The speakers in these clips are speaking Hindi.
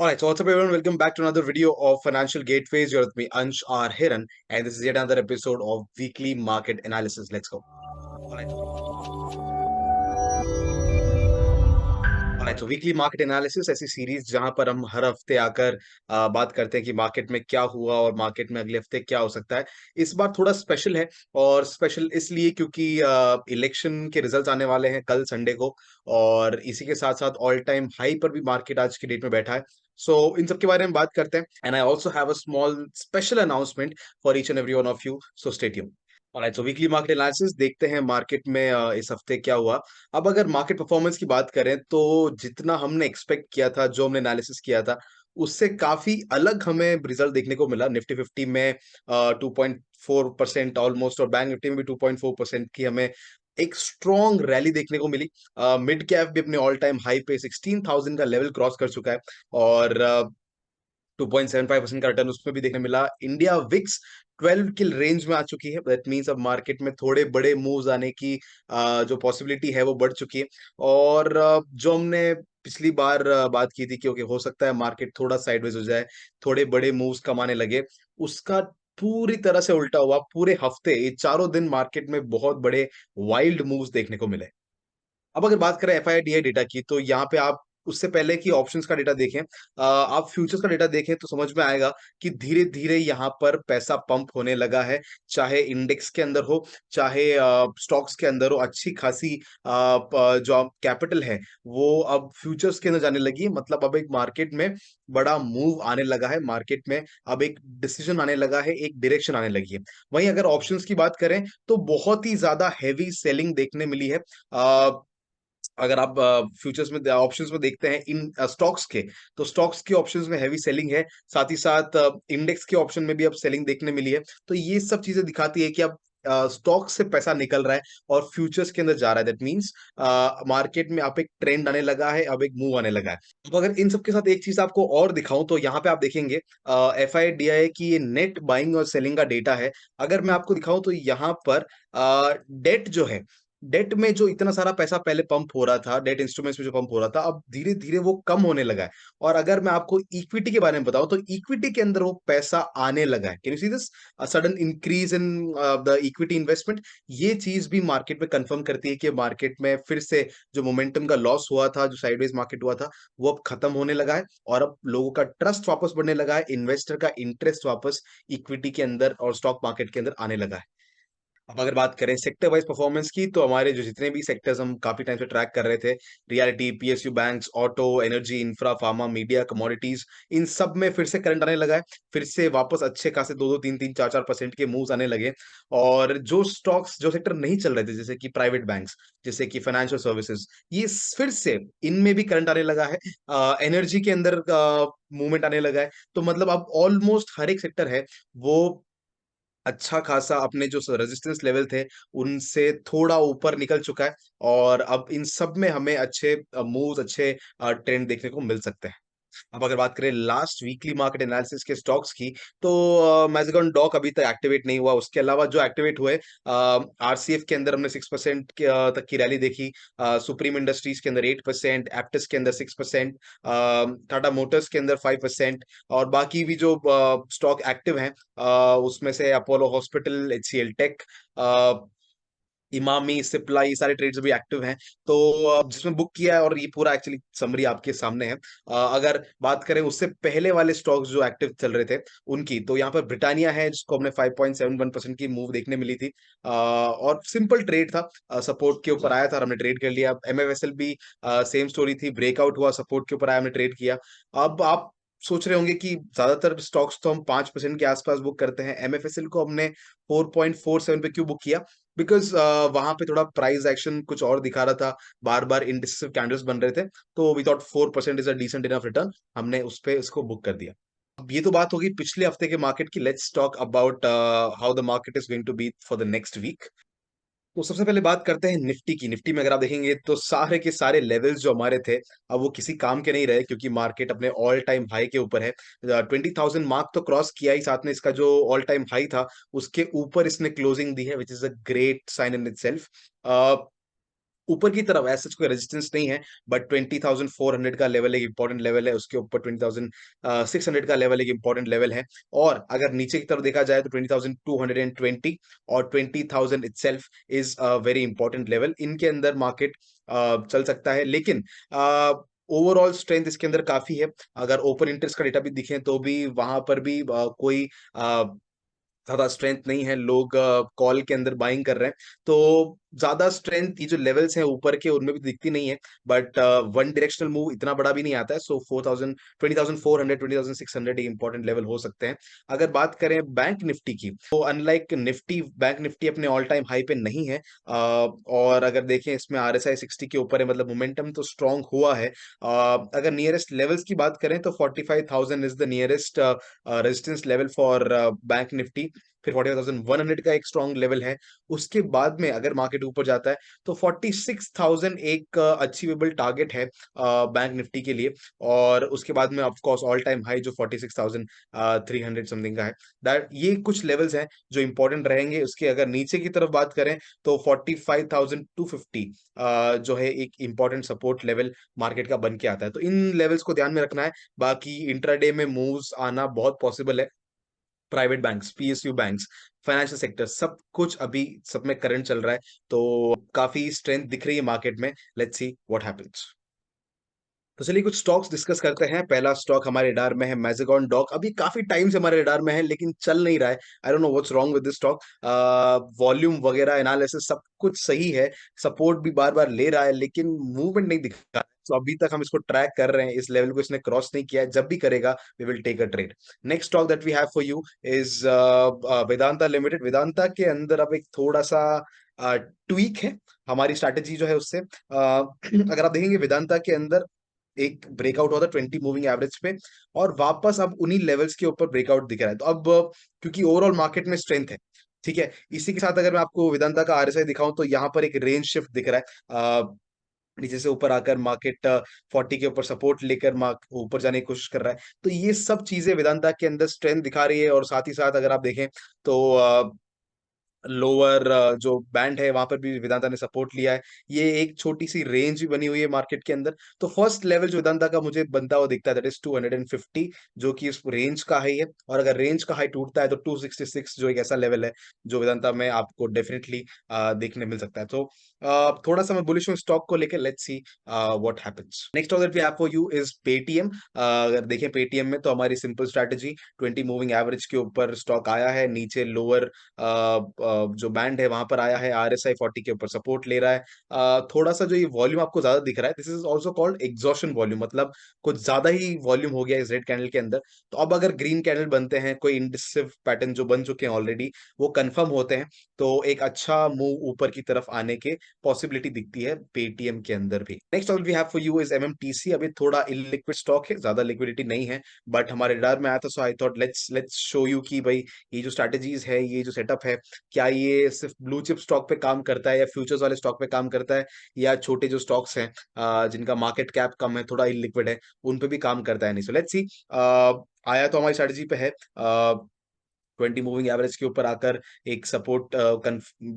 Alright, so what's up everyone? Welcome back to another video of Financial Gateways. You're with me, Ansh R. Hiran, and this is yet another episode of Weekly Market Analysis. Let's go. Alright, तो वीकली मार्केट एनालिसिस ऐसी सीरीज जहां पर हम हर हफ्ते आकर बात करते हैं कि मार्केट में क्या हुआ और मार्केट में अगले हफ्ते क्या हो सकता है। इस बार थोड़ा स्पेशल है और स्पेशल इसलिए क्योंकि इलेक्शन के रिजल्ट्स आने वाले हैं कल संडे को और इसी के साथ-साथ ऑल टाइम हाई पर भी मार्केट आज की डेट में बैठा है। सो इन सब के बारे में बात करते हैं and I also have a small special announcement for each and every one of you, so stay tuned. Alright, तो वीकली मार्केट एनालिसिस देखते हैं मार्केट में इस हफ्ते क्या हुआ। अब अगर मार्केट परफॉर्मेंस की बात करें तो जितना हमने एक्सपेक्ट किया था, जो हमने एनालिसिस किया था, उससे काफ़ी अलग हमें रिज़ल्ट देखने को मिला। निफ्टी 50 में 2.4% ऑलमोस्ट और बैंक निफ्टी में भी 2.4% की हमें एक स्ट्रॉन्ग रैली देखने को मिली। मिड कैप भी अपने ऑल टाइम हाई पे 16,000 का लेवल क्रॉस कर चुका है और 2.75% का रिटर्न उसमें भी देखने मिला। इंडिया विक्स 12 की रेंज में आ चुकी है। दैट मीन्स अब मार्केट में थोड़े बड़े मूव्स आने की जो पॉसिबिलिटी है वो बढ़ चुकी है और जो हमने पिछली बार बात की थी कि ओके हो सकता है मार्केट थोड़ा साइडवेज हो जाए, थोड़े बड़े मूव्स कम आने लगे, उसका पूरी तरह से उल्टा हुआ। पूरे हफ्ते ये चारों दिन मार्केट में बहुत बड़े वाइल्ड मूव्स देखने को मिले। अब अगर बात करें एफआईडीआई डेटा की, तो यहाँ पे आप उससे पहले कि ऑप्शंस का डेटा देखें, आप फ्यूचर्स का डेटा देखें तो समझ में आएगा कि धीरे-धीरे यहाँ पर पैसा पंप होने लगा है। चाहे इंडेक्स के अंदर हो, चाहे स्टॉक्स के अंदर हो, अच्छी खासी जो कैपिटल है, वो अब फ्यूचर्स के अंदर जाने लगी है। मतलब अब एक मार्केट में बड़ा मूव आने लगा है, मार्केट में अब एक डिसीजन आने लगा है, एक डायरेक्शन आने लगी है। वहीं अगर ऑप्शंस की बात करें, तो बहुत ही ज़्यादा हेवी सेलिंग देखने मिली है। अगर आप फ्यूचर्स में ऑप्शंस में देखते हैं इन स्टॉक्स के, तो स्टॉक्स के ऑप्शंस में हेवी सेलिंग है। साथ ही साथ इंडेक्स के ऑप्शन में भी अब सेलिंग देखने मिली है। तो ये सब चीजें दिखाती है कि अब स्टॉक से पैसा निकल रहा है और फ्यूचर्स के अंदर जा रहा है। दैट मीन्स मार्केट में अब एक ट्रेंड आने लगा है, अब एक मूव आने लगा है। तो अगर इन सब के साथ एक चीज आपको और दिखाऊं तो यहाँ पे आप देखेंगे एफआईडीआई की ये नेट बाइंग और सेलिंग का डेटा है। अगर मैं आपको दिखाऊं तो यहाँ पर डेट जो है, डेट में जो इतना सारा पैसा पहले पंप हो रहा था, डेट इंस्ट्रूमेंट्स में जो पंप हो रहा था, अब धीरे-धीरे वो कम होने लगा है। और अगर मैं आपको इक्विटी के बारे में बताऊँ, तो इक्विटी के अंदर वो पैसा आने लगा है। Can you see this? A sudden increase in the equity investment. ये चीज़ भी मार्केट में कन्फर्म करती है कि मार्केट में फिर से जो मोमेंटम का लॉस हुआ था, जो साइडवेज मार्केट हुआ था, वो अब खत्म होने लगा है और अब लोगों का ट्रस्ट वापस बढ़ने लगा है, इन्वेस्टर का इंटरेस्ट वापस इक्विटी के अंदर और स्टॉक मार्केट के अंदर आने लगा है। अब अगर बात करें सेक्टर वाइज परफॉर्मेंस की, तो हमारे जो जितने भी सेक्टर्स हम काफी टाइम से ट्रैक कर रहे थे, reality, PSU banks, auto, energy, infra, pharma, media, commodities, इन सब में फिर से करंट आने लगा है। फिर से वापस अच्छे खासे 2-2, 3-3, 4-4% के मूव्स आने लगे और जो स्टॉक्स, जो सेक्टर नहीं चल रहे थे, जैसे कि प्राइवेट बैंक्स, जैसे कि फाइनेंशियल सर्विसेज, ये फिर से इनमें भी करंट आने लगा है। एनर्जी के अंदर मूवमेंट आने लगा है। तो मतलब अब ऑलमोस्ट हर एक सेक्टर है वो अच्छा खासा अपने जो रेजिस्टेंस लेवल थे, उनसे थोड़ा ऊपर निकल चुका है और अब इन सब में हमें अच्छे मूव्स, अच्छे ट्रेंड देखने को मिल सकते हैं। अब अगर बात करें लास्ट वीकली मार्केट एनालिसिस के स्टॉक्स की, तो मैज़ेगॉन डॉक अभी तक एक्टिवेट नहीं हुआ। उसके अलावा जो एक्टिवेट हुए, आरसीएफ के अंदर हमने 6% तक की रैली देखी। सुप्रीम इंडस्ट्रीज के अंदर 8%, एप्टिस के अंदर 6%, टाटा मोटर्स के अंदर 5% और बाकी भी जो स्टॉक एक्टिव हैं, उसमें से Apollo hospital, HCL tech, Emami, Cipla, ये सारे ट्रेड्स भी एक्टिव हैं। तो जिसमें बुक किया है और ये पूरा एक्चुअली समरी आपके सामने है। अगर बात करें उससे पहले वाले स्टॉक्स जो एक्टिव चल रहे थे उनकी, तो यहाँ पर ब्रिटानिया है जिसको हमने 5.71% की मूव देखने मिली थी। और सिंपल ट्रेड था, सपोर्ट के ऊपर आया था और हमने ट्रेड कर लिया। एमएफएसएल भी सेम स्टोरी थी, ब्रेकआउट हुआ, सपोर्ट के ऊपर आया, हमने ट्रेड किया। अब आप सोच रहे होंगे कि ज्यादातर स्टॉक्स तो हम 5% के आसपास बुक करते हैं, एमएफएसएल को हमने 4.47 पे क्यों बुक किया? बिकॉज़ वहाँ पे थोड़ा प्राइस एक्शन कुछ और दिखा रहा था, बार-बार इंडिसेस कैंडल्स बन रहे थे, तो we thought 4% is a decent enough return, हमने उस पे इसको बुक कर दिया। अब ये तो बात होगी पिछले हफ्ते के मार्केट की। Let's talk about how the market is going to be for the next week. तो सबसे पहले बात करते हैं निफ्टी की। निफ्टी में अगर आप देखेंगे तो सारे के सारे लेवल्स जो हमारे थे, अब वो किसी काम के नहीं रहे क्योंकि मार्केट अपने ऑल टाइम हाई के ऊपर है। 20,000 मार्क तो क्रॉस किया ही, साथ में इसका जो ऑल टाइम हाई था, उसके ऊपर इसने क्लोजिंग दी है, which is a great sign in itself. ऊपर की तरफ ऐसा कोई रेजिस्टेंस नहीं है, बट 20,400 का लेवल एक इंपॉर्टेंट लेवल है, उसके ऊपर 20,600 का लेवल एक इंपॉर्टेंट लेवल है। और अगर नीचे की तरफ देखा जाए तो 20,220 और 20,000 itself is a very important level. इनके अंदर मार्केट चल सकता है, लेकिन ओवरऑल स्ट्रेंथ इसके अंदर काफी है। अगर ओपन इंटरेस्ट का डेटा भी दिखे तो भी वहां पर भी कोई ज्यादा स्ट्रेंथ नहीं है, लोग कॉल के अंदर बाइंग कर रहे हैं, तो ज्यादा स्ट्रेंथ ये जो लेवल्स हैं ऊपर के उनमें भी दिखती नहीं है। बट वन डायरेक्शनल मूव इतना बड़ा भी नहीं आता है, सो 4,000 20,400 20,600 ये इंपॉर्टेंट लेवल हो सकते हैं। अगर बात करें बैंक निफ्टी की, तो अनलाइक निफ्टी, बैंक निफ्टी अपने ऑल टाइम हाई पे नहीं है। और अगर देखें इसमें RSI 60 के ऊपर है, मतलब मोमेंटम तो स्ट्रांग हुआ है। अगर नियरेस्ट लेवल्स की बात करें तो 45,000 is the nearest resistance level for bank Nifty. फिर 45,100 का एक स्ट्रॉन्ग लेवल है। उसके बाद में अगर मार्केट ऊपर जाता है तो 46,000 एक अचीवेबल टारगेट है बैंक निफ्टी के लिए। और उसके बाद में of course all time high जो 46,300 समथिंग का है, दैट ये कुछ लेवल्स हैं जो इंपॉर्टेंट रहेंगे। उसके अगर नीचे की तरफ बात करें तो 45,250 जो है एक इंपॉर्टेंट सपोर्ट लेवल मार्केट का बन के आता है। तो इन लेवल्स को ध्यान में रखना है। बाकी इंट्राडे में मूव्स आना बहुत पॉसिबल है। Private banks, PSU banks, financial sector, सब कुछ अभी सब में करंट चल रहा है, तो काफी स्ट्रेंथ दिख रही है मार्केट में। Let's see what happens. तो चलिए कुछ स्टॉक्स डिस्कस करते हैं। पहला स्टॉक हमारे रडार में है मैज़ेगॉन डॉक। अभी काफी टाइम से हमारे रडार में है लेकिन चल नहीं रहा है। I don't know what's wrong with this stock. Volume वगैरह एनालिसिस सब कुछ सही है, सपोर्ट भी बार बार ले रहा है, लेकिन मूवमेंट नहीं दिख रहा है। तो अभी तक हम इसको ट्रैक कर रहे हैं, इस लेवल को इसने क्रॉस नहीं किया है। जब भी करेगा we will take a trade. Next stock that we have for you is Vedanta limited. Vedanta के अंदर अब एक थोड़ा सा ट्वीक है हमारी स्ट्रैटेजी जो है उससे। अगर आप देखेंगे वेदांता के अंदर एक ब्रेकआउट हुआ था 20 मूविंग एवरेज पे, और वापस अब उन्हीं लेवल्स के ऊपर ब्रेकआउट दिख रहा है। तो अब क्योंकि ओवरऑल मार्केट में स्ट्रेंथ है, ठीक है, इसी के साथ अगर मैं आपको वेदांता का RSI दिखाऊं तो यहाँ पर एक रेंज शिफ्ट दिख रहा है। नीचे से ऊपर आकर मार्केट 40 के ऊपर सपोर्ट लेकर ऊपर जाने की कोशिश कर रहा है। तो ये सब चीजें वेदांता के अंदर स्ट्रेंथ दिखा रही है। और साथ ही साथ अगर आप देखें तो लोअर जो बैंड है वहां पर भी वेदांता ने सपोर्ट लिया है। ये एक छोटी सी रेंज भी बनी हुई है मार्केट के अंदर। तो फर्स्ट लेवल जो वेदांता का मुझे बनता हुआ दिखता है दैट इज 250, जो कि इस रेंज का हाई है। और अगर रेंज का हाई टूटता है तो 266 जो एक ऐसा लेवल है जो वेदांता में आपको डेफिनेटली देखने मिल सकता है। तो थोड़ा सा मैं बुलिश हूँ स्टॉक को लेकर। Let's see what happens. Next order पे फॉर यू इज पेटीएम। अगर देखें पेटीएम में तो हमारी सिंपल स्ट्रैटेजी 20 मूविंग एवरेज के ऊपर स्टॉक आया है, नीचे लोअर जो बैंड है वहां पर आया है, RSI 40 के ऊपर सपोर्ट ले रहा है। थोड़ा सा जो ये वॉल्यूम आपको ज्यादा दिख रहा है, this is also called exhaustion volume, मतलब कुछ ज्यादा ही वॉल्यूम हो गया इस रेड कैंडल के अंदर। तो अब अगर ग्रीन कैंडल बनते हैं, कोई इंडिसिव पैटर्न जो बन चुके हैं ऑलरेडी वो कंफर्म होते हैं, तो एक अच्छा मूव ऊपर की तरफ आने के पॉसिबिलिटी दिखती है पेटीएम के अंदर भी। Next all we have for you is MMTC। अभी थोड़ा इलिक्विड स्टॉक है, ज्यादा लिक्विडिटी नहीं है, बट हमारे रडार में आया था, so I thought let's let's show you कि भाई ये जो स्ट्रैटेजीज है, ये जो सेटअप है, क्या ये सिर्फ ब्लू चिप स्टॉक पे काम करता है या फ्यूचर्स वाले स्टॉक पे काम करता है, या छोटे जो स्टॉक्स हैं जिनका मार्केट कैप कम है, थोड़ा इलिक्विड है, उन पे भी काम करता है नहीं। So let's see. आया तो हमारी स्ट्रैटेजी पे है, 20 मूविंग एवरेज के ऊपर आकर एक सपोर्ट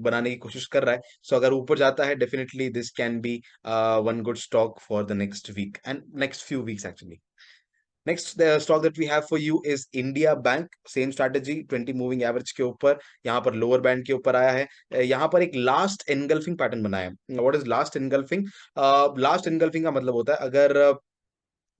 बनाने की कोशिश कर रहा है। सो अगर ऊपर जाता है definitely this can be one good stock for the next week and next few weeks actually. Next stock that we have for you is India Bank। Same strategy 20 moving average के ऊपर, यहाँ पर लोअर बैंड के ऊपर आया है। यहाँ पर एक लास्ट एनगल्फिंग पैटर्न बनाया है। What is last engulfing? Last engulfing का मतलब होता है अगर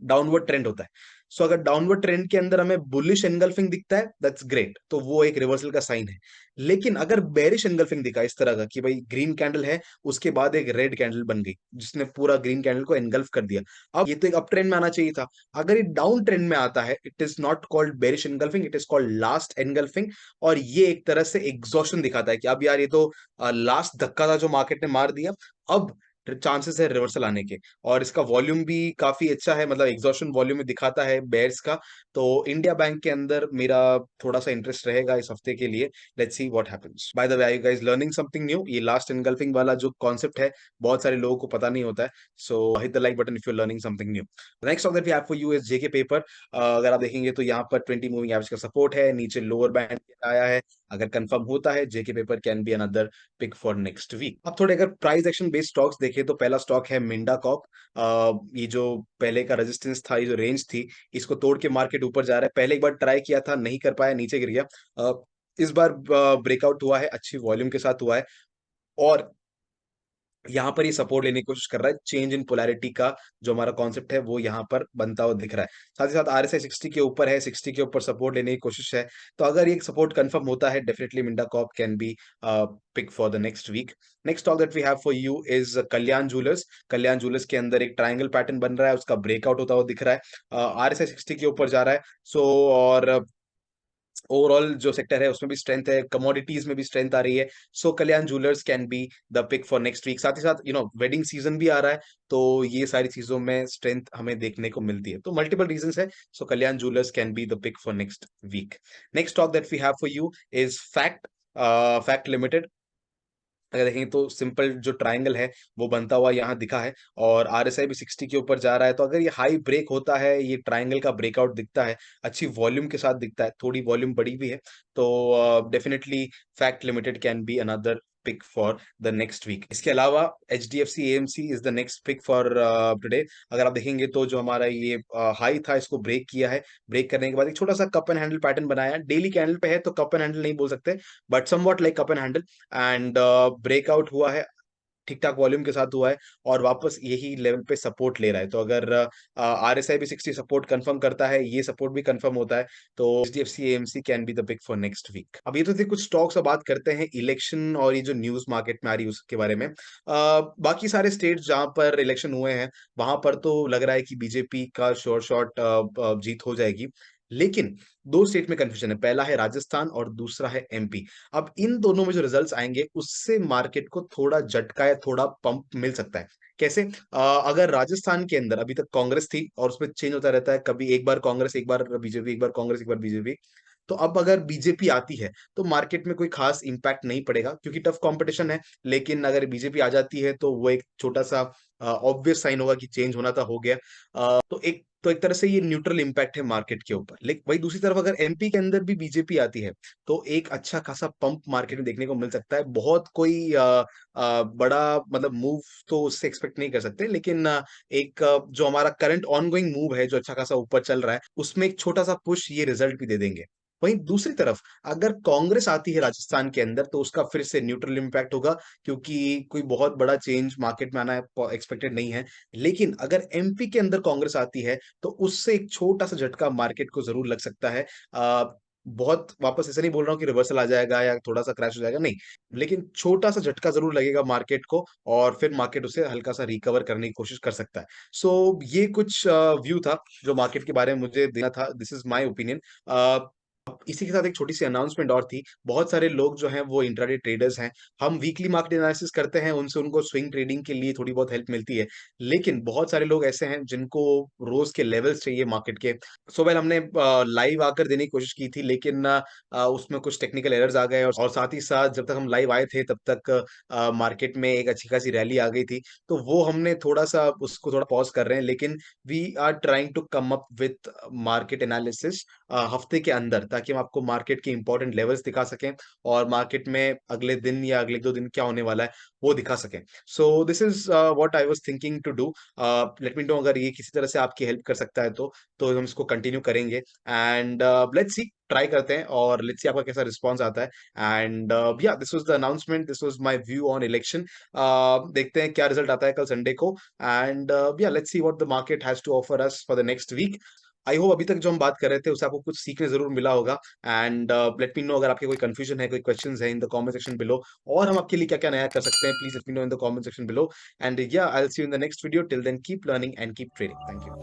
डाउनवर्ड ट्रेंड होता है, सो अगर डाउनवर्ड ट्रेंड के अंदर हमें बुलिश एनगल्फिंग दिखता है दैट्स ग्रेट, तो वो एक रिवर्सल का साइन है। लेकिन अगर बेरिश एनगल्फिंग दिखा इस तरह का कि भाई ग्रीन कैंडल है, उसके बाद एक रेड कैंडल बन गई जिसने पूरा ग्रीन कैंडल को एनगल्फ कर दिया, अब ये तो एक अप ट्रेंड में आना चाहिए था। अगर ये डाउन ट्रेंड में आता है it is not called bearish engulfing, it is called last engulfing. और ये एक तरह से एग्जॉशन दिखाता है कि अब यार ये तो लास्ट धक्का था जो मार्केट ने मार दिया, अब चांसेस है रिवर्सल आने के। और इसका वॉल्यूम भी काफी अच्छा है, मतलब एग्जॉशन वॉल्यूम में दिखाता है बेयर्स का। तो इंडिया बैंक के अंदर मेरा थोड़ा सा इंटरेस्ट रहेगा इस हफ्ते के लिए। Let's see what happens. By the way, are you guys learning something new? ये लास्ट एनगल्फिंग वाला जो कॉन्सेप्ट है बहुत सारे लोगों को पता नहीं होता है, so hit the like button if you learning something new. Next stock that we have for you is JK paper. अगर आप देखेंगे तो यहाँ पर 20 मूविंग एवरेज का सपोर्ट है, नीचे लोअर बैंड आया है, अगर कंफर्म होता है, JK paper can be another pick for next week. अब थोड़े अगर प्राइस एक्शन बेस्ड स्टॉक्स देखें तो पहला स्टॉक है मिंडा कॉप। ये जो पहले का रेजिस्टेंस था, ये जो रेंज थी, इसको तोड़ के मार्केट ऊपर जा रहा है। पहले एक बार ट्राई किया था, नहीं कर पाया, नीचे गिर गया। इस बार ब्रेकआउट हुआ है, अच्छी वॉल्यूम के साथ हुआ है, और यहाँ पर ये सपोर्ट लेने की कोशिश कर रहा है। चेंज इन पोलैरिटी का जो हमारा कॉन्सेप्ट है वो यहाँ पर बनता हुआ दिख रहा है। साथ ही साथ आरएसआई 60 के ऊपर है, 60 के ऊपर सपोर्ट लेने की कोशिश है। तो अगर ये सपोर्ट कंफर्म होता है, definitely Minda corp can be pick for the next week. Next stock that we have for you is Kalyan jewellers. Kalyan jewellers के अंदर एक ट्रायंगल पैटर्न बन रहा है, उसका ब्रेकआउट होता हुआ दिख रहा है। आरएसआई 60 के ऊपर जा रहा है। सो और ओवरऑल जो सेक्टर है उसमें भी स्ट्रेंथ है, कमोडिटीज में भी स्ट्रेंथ आ रही है। So Kalyan jewellers can be the pick for next week. साथ ही साथ वेडिंग सीजन भी आ रहा है, तो ये सारी चीजों में स्ट्रेंथ हमें देखने को मिलती है। तो मल्टीपल रीजंस है। So Kalyan jewellers can be the pick for next week. Next stock that we have for you is FACT. FACT limited. अगर देखें तो सिंपल जो ट्रायंगल है वो बनता हुआ यहाँ दिखा है, और आरएसआई भी 60 के ऊपर जा रहा है। तो अगर ये हाई ब्रेक होता है, ये ट्रायंगल का ब्रेकआउट दिखता है, अच्छी वॉल्यूम के साथ दिखता है, थोड़ी वॉल्यूम बड़ी भी है, तो definitely FACT limited can be another pick for the next week. इसके अलावा HDFC AMC is the next pick for today. अगर आप देखेंगे तो जो हमारा ये हाई था, इसको ब्रेक किया है। ब्रेक करने के बाद एक छोटा सा कप एंड हैंडल पैटर्न बनाया है। डेली कैंडल पे है तो कप एंड हैंडल नहीं बोल सकते, but somewhat like cup and handle. And breakout हुआ है, ठीक ठाक वॉल्यूम के साथ हुआ है, और वापस यही लेवल पे सपोर्ट ले रहा है। तो अगर आरएसआई भी 60 सपोर्ट कंफर्म करता है, ये सपोर्ट भी कंफर्म होता है, तो HDFC AMC can be the pick for next week. अब ये तो थे कुछ स्टॉक्स। अब बात करते हैं इलेक्शन और ये जो न्यूज मार्केट में आ रही है उसके बारे में। बाकी सारे स्टेट्स जहां पर इलेक्शन हुए हैं, वहां पर तो लग रहा है कि बीजेपी का श्योर शॉट जीत हो जाएगी। लेकिन दो स्टेट में कंफ्यूजन है, पहला है राजस्थान और दूसरा है एमपी। अब इन दोनों में जो रिजल्ट्स आएंगे उससे मार्केट को थोड़ा झटका या थोड़ा पंप मिल सकता है। कैसे? अगर राजस्थान के अंदर अभी तक कांग्रेस थी और उसमें चेंज होता रहता है, कभी एक बार कांग्रेस, एक बार बीजेपी, एक बार कांग्रेस, एक बार बीजेपी। तो अब अगर बीजेपी आती है तो मार्केट में कोई खास इंपैक्ट नहीं पड़ेगा, क्योंकि टफ कंपटीशन है। लेकिन अगर बीजेपी आ जाती है तो वो एक छोटा सा ऑब्वियस साइन होगा कि चेंज होना था, हो गया। तो एक तरह से ये न्यूट्रल इंपैक्ट है मार्केट के ऊपर। लेकिन वही दूसरी तरफ अगर एमपी के अंदर भी बीजेपी आती है तो एक अच्छा खासा पंप मार्केट में देखने को मिल सकता है। बहुत कोई बड़ा मतलब मूव तो उससे एक्सपेक्ट नहीं कर सकते, लेकिन एक जो हमारा करंट ऑनगोइंग मूव है, जो अच्छा खासा ऊपर चल रहा है, उसमें एक छोटा सा पुश ये रिजल्ट भी दे देंगे। वहीं दूसरी तरफ अगर कांग्रेस आती है राजस्थान के अंदर तो उसका फिर से न्यूट्रल इम्पैक्ट होगा, क्योंकि कोई बहुत बड़ा चेंज मार्केट में आना एक्सपेक्टेड नहीं है। लेकिन अगर एमपी के अंदर कांग्रेस आती है तो उससे एक छोटा सा झटका मार्केट को जरूर लग सकता है। बहुत वापस ऐसे नहीं बोल रहा हूँ कि रिवर्सल आ जाएगा या थोड़ा सा क्रैश हो जाएगा, नहीं, लेकिन छोटा सा झटका जरूर लगेगा मार्केट को, और फिर मार्केट उसे हल्का सा रिकवर करने की कोशिश कर सकता है। सो ये कुछ व्यू था जो मार्केट के बारे में मुझे देना था। This is my opinion. इसी के साथ एक छोटी सी अनाउंसमेंट और थी। बहुत सारे लोग जो हैं वो इंट्राडे ट्रेडर्स हैं। हम वीकली मार्केट एनालिसिस करते हैं, उनसे उनको स्विंग ट्रेडिंग के लिए थोड़ी बहुत हेल्प मिलती है। लेकिन बहुत सारे लोग ऐसे हैं जिनको रोज के लेवल्स चाहिए मार्केट के। सो वेल, हमने लाइव आकर देने की कोशिश की थी, लेकिन उसमें कुछ टेक्निकल एरर्स आ गए, और साथ ही साथ जब तक हम लाइव आए थे तब तक मार्केट में एक अच्छी खासी रैली आ गई थी। तो वो हमने थोड़ा सा उसको थोड़ा पॉज कर रहे हैं, लेकिन we are trying to come up with market analysis हफ्ते के अंदर, ताकि हम आपको मार्केट के इंपॉर्टेंट लेवल्स दिखा सकें, और मार्केट में अगले दिन या अगले 2 दिन क्या होने वाला है वो दिखा सकें। So this is what I was thinking to do. Let me know अगर ये किसी तरह से आपकी हेल्प कर सकता है तो हम इसको कंटिन्यू करेंगे। एंड लेट्स सी, ट्राई करते हैं और लेट्स सी आपका कैसा रिस्पॉन्स आता है। एंड या this was the announcement, this was my view on election. देखते हैं क्या रिजल्ट आता है कल संडे को। एंड या let's see what the market has to offer us for the next week. I hope अभी तक जो हम बात कर रहे थे उससे आपको कुछ सीखने जरूर मिला होगा। एंड लेट मी नो अगर आपके कोई कंफ्यूजन है, कोई क्वेश्चंस है, इन द कमेंट सेक्शन बिलो, और हम आपके लिए क्या क्या नया कर सकते हैं, please let me know in the comment section below. And या I will see you in the next video. Till then keep learning and keep trading. Thank you.